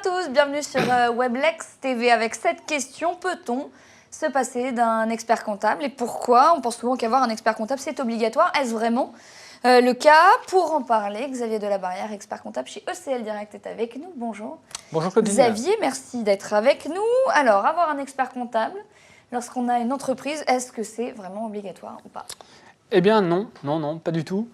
tous, bienvenue sur Weblex TV. Avec cette question, peut-on se passer d'un expert comptable et pourquoi? On pense souvent qu'avoir un expert comptable, c'est obligatoire. Est-ce vraiment le cas? Pour en parler, Xavier Delabarrière, expert comptable chez ECL Direct, est avec nous. Bonjour. Bonjour Claudine. Xavier, merci d'être avec nous. Alors, avoir un expert comptable, lorsqu'on a une entreprise, est-ce que c'est vraiment obligatoire ou pas? Eh bien non, pas du tout.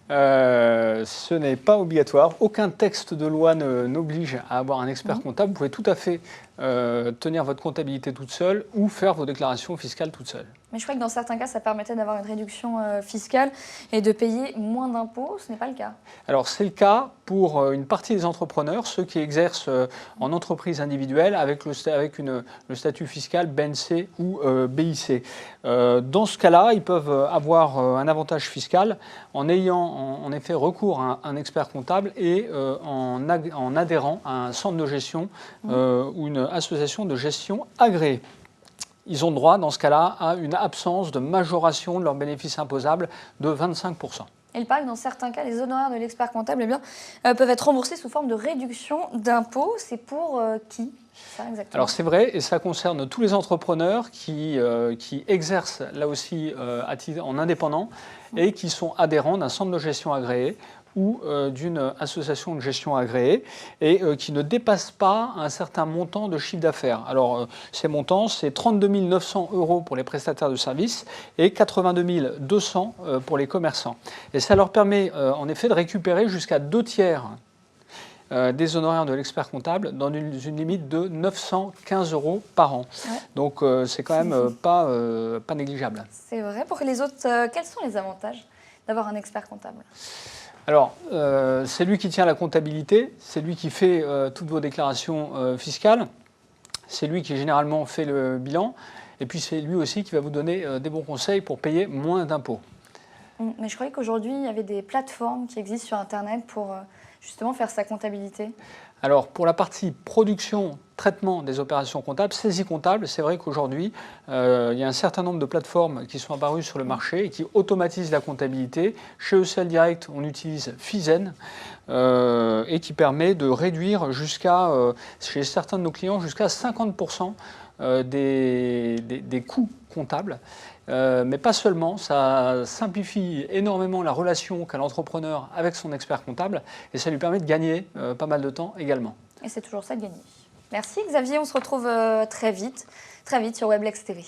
Ce n'est pas obligatoire. Aucun texte de loi n'oblige à avoir un expert comptable. Vous pouvez tout à fait tenir votre comptabilité toute seule ou faire vos déclarations fiscales toute seule. Mais je crois que dans certains cas, ça permettait d'avoir une réduction fiscale et de payer moins d'impôts. Ce n'est pas le cas. Alors c'est le cas pour une partie des entrepreneurs, ceux qui exercent en entreprise individuelle avec le statut fiscal BNC ou BIC. Dans ce cas-là, ils peuvent avoir un avantage fiscal en ayant en effet recours à un expert comptable et en adhérant à un centre de gestion ou une association de gestion agréée. Ils ont droit, dans ce cas-là, à une absence de majoration de leurs bénéfices imposables de 25%. Il paraît que dans certains cas, les honoraires de l'expert comptable peuvent être remboursés sous forme de réduction d'impôts. C'est pour qui ça exactement? Alors c'est vrai, et ça concerne tous les entrepreneurs qui exercent là aussi en indépendant et qui sont adhérents d'un centre de gestion agréé ou d'une association de gestion agréée et qui ne dépassent pas un certain montant de chiffre d'affaires. Alors ces montants, c'est 32 900 € pour les prestataires de services et 82 200 pour les commerçants. Et ça leur permet en effet de récupérer jusqu'à 2/3 des honoraires de l'expert comptable dans une limite de 915 € par an. Ouais. Donc c'est quand même pas négligeable. C'est vrai. Pour les autres, quels sont les avantages d'avoir un expert comptable? Alors, c'est lui qui tient la comptabilité, c'est lui qui fait toutes vos déclarations fiscales, c'est lui qui généralement fait le bilan, et puis c'est lui aussi qui va vous donner des bons conseils pour payer moins d'impôts. Mais je croyais qu'aujourd'hui, il y avait des plateformes qui existent sur Internet pour justement faire sa comptabilité. Alors, pour la partie production, traitement des opérations comptables, saisie comptable, c'est vrai qu'aujourd'hui, il y a un certain nombre de plateformes qui sont apparues sur le marché et qui automatisent la comptabilité. Chez ECL Direct, on utilise Fizen et qui permet de réduire chez certains de nos clients, jusqu'à 50% des coûts comptables. Mais pas seulement, ça simplifie énormément la relation qu'a l'entrepreneur avec son expert comptable et ça lui permet de gagner pas mal de temps également. Et c'est toujours ça de gagner. Merci Xavier, on se retrouve très vite sur Weblex TV.